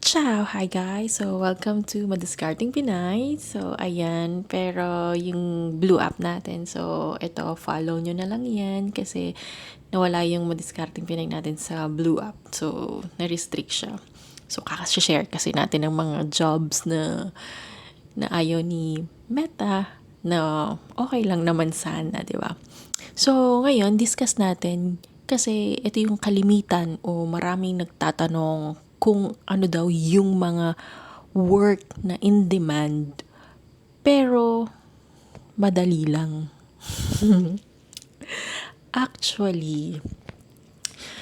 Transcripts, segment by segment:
Ciao! Hi guys! So, welcome to Madiscarding Pinay. So, ayan. Pero, yung blue app natin. So, ito, follow nyo na lang yan. Kasi, nawala yung Madiscarding Pinay natin sa blue app. So, na-restrict siya. So, kakashare kasi natin ng mga jobs na ayaw ni Meta na okay lang naman sana, di ba? So, ngayon, discuss natin kasi ito yung kalimitan o maraming nagtatanong kung ano daw yung mga work na in demand pero madali lang. Actually,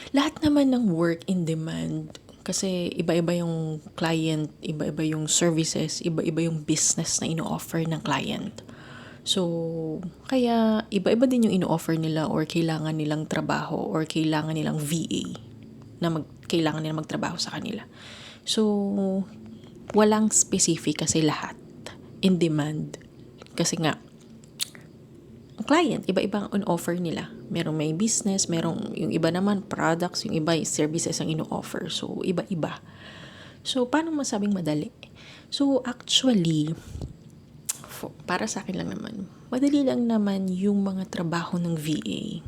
lahat naman ng work in demand kasi iba-iba yung client, iba-iba yung services, iba-iba yung business na ino-offer ng client. So, kaya iba-iba din yung ino-offer nila or kailangan nilang trabaho or kailangan nilang VA na kailangan nilang magtrabaho sa kanila. So, walang specific kasi lahat in demand. Kasi nga, ang client, iba-ibang on-offer nila. Merong may business, merong yung iba naman products, yung iba services ang ino-offer. So, iba-iba. So, paano masabing madali? So, actually, para sa akin lang naman, madali lang naman yung mga trabaho ng VA.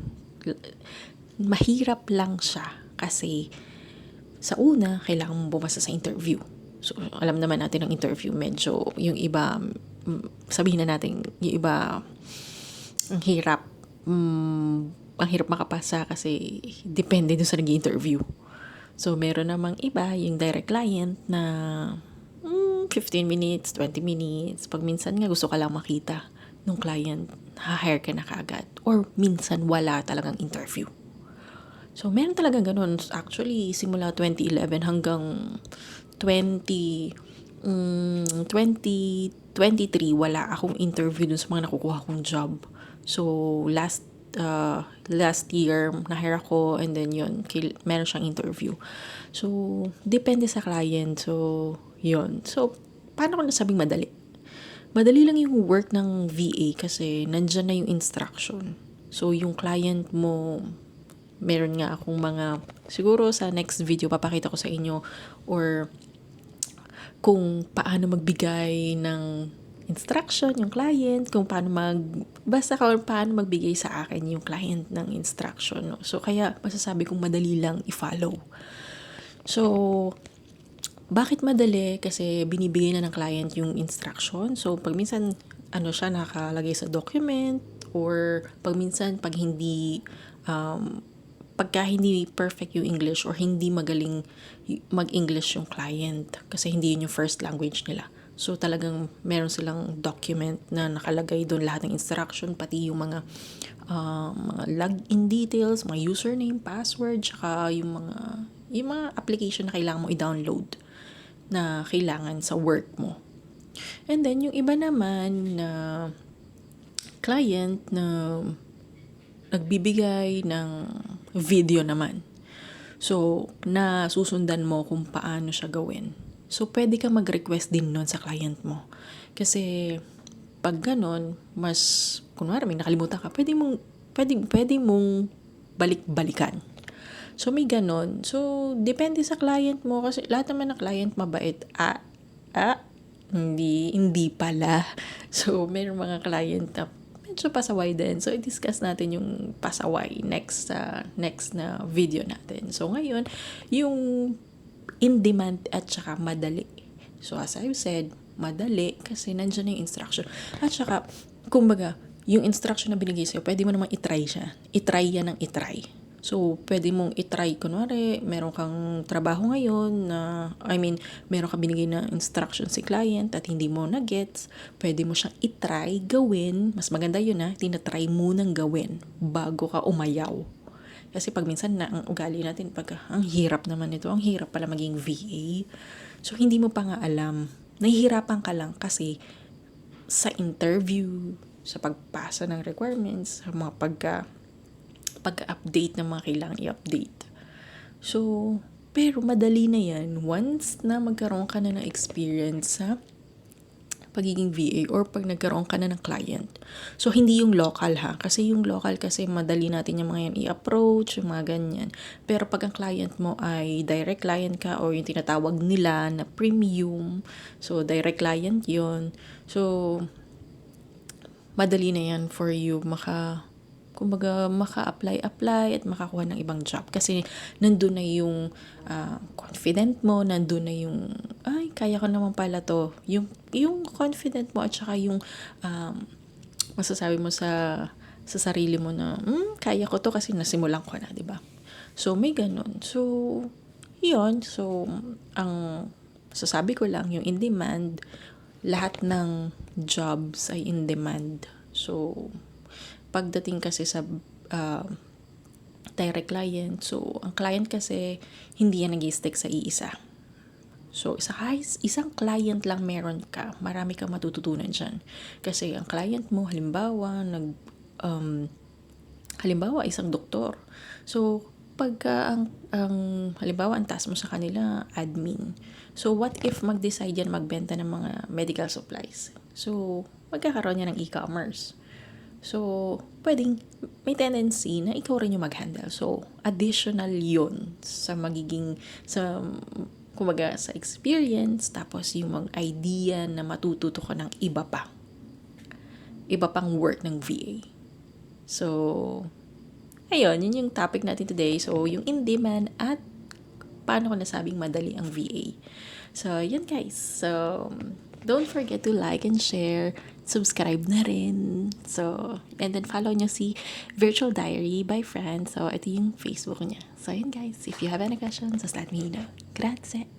Mahirap lang siya kasi sa una, kailangan mong bumasa sa interview. So, alam naman natin ang interview, medyo yung iba, sabihin na natin, yung iba, ang hirap makapasa kasi depende dun sa nag-interview. So, meron namang iba, yung direct client na 15 minutes, 20 minutes. Pag minsan nga gusto ka lang makita ng client, ha-hire ka na kaagad. Or minsan wala talagang interview. So, meron talagang ganun. Actually, simula 2011 hanggang 2023, wala akong interview dun sa mga nakukuha kong job. So, last year, na-hire ako and then yun, meron siyang interview. So, depende sa client. So, yun. So, paano ko nasabing madali? Madali lang yung work ng VA kasi nandyan na yung instruction. So, yung client mo, meron nga akong mga, siguro sa next video papakita ko sa inyo or kung paano magbigay ng instruction yung client, kung basta paano magbigay sa akin yung client ng instruction. No? So, kaya masasabi kong madali lang i-follow. So, bakit madali? Kasi binibigay na ng client yung instruction. So, pag minsan, siya nakalagay sa document or pag minsan, pagka hindi perfect yung English or hindi magaling mag-English yung client kasi hindi yun yung first language nila. So, talagang meron silang document na nakalagay doon lahat ng instruction, pati yung mga login details, mga username, password, tsaka yung mga application na kailangan mo i-download na kailangan sa work mo. And then, yung iba naman na client na nagbibigay ng video naman. So, nasusundan mo kung paano siya gawin. So, pwede ka mag-request din nun sa client mo. Kasi, pag ganon, kunwari may nakalimutan ka, pwede mong balik-balikan. So, may ganon. So, depende sa client mo kasi lahat naman ng client mabait. Hindi pala. So, may mga client na medyo pasaway din. So, i-discuss natin yung pasaway next na video natin. So, ngayon, yung in-demand at saka madali. So, as I've said, madali kasi nandiyan na yung instruction. At saka, kumbaga, yung instruction na binigay sa'yo, pwede mo namang itry siya. Itry yan ng itry. So, pwede mong itry, kunwari, meron kang trabaho ngayon meron kang binigay na instruction si client at hindi mo na-gets, pwede mo siyang itry, gawin. Mas maganda yun tinatry munang gawin bago ka umayaw. Kasi pag minsan ang ugali natin, ang hirap naman ito, ang hirap pala maging VA. So, hindi mo pa nga alam. Nahihirapan ka lang kasi sa interview, sa pagpasa ng requirements, sa mga pagka-update ng mga kailangan i-update. So, pero madali na yan once na magkaroon ka na ng experience sa pagiging VA or pag nagkaroon ka na ng client. So, hindi yung local ha. Kasi yung local kasi madali natin yung mga yan i-approach, yung mga ganyan. Pero pag ang client mo ay direct client ka or yung tinatawag nila na premium, so direct client yun. So, madali na yan for you maka-apply at makakuha ng ibang job. Kasi nandun na yung confident mo, nandun na yung, ay, kaya ko naman pala to. Yung confident mo at saka yung masasabi mo sa sarili mo na, kaya ko to kasi nasimulan ko na, di ba? So, may ganun. So, yun. So, ang sasabi ko lang, yung in demand, lahat ng jobs ay in demand. So, pagdating kasi sa direct client, so, ang client kasi, hindi yan nag-stick sa iisa. So, isang client lang meron ka, marami kang matututunan dyan. Kasi ang client mo, halimbawa, isang doktor. So, pagka halimbawa, ang task mo sa kanila, admin. So, what if mag-decide yan magbenta ng mga medical supplies? So, magkakaroon yan ng e-commerce. So, pwedeng may tendency na ikaw rin yung mag-handle. So, additional yun sa kumbaga sa experience, tapos yung mga idea na matututo ko ng iba pang work ng VA. So, ayun, yun yung topic natin today. So, yung in-demand at paano ko nasabing madali ang VA. So, yun guys. So, don't forget to like and share. Subscribe na rin. So, and then follow nyo si Virtual Diary by Fran. So, ito yung Facebook niya. So, yun guys. If you have any questions, just let me know. Grazie.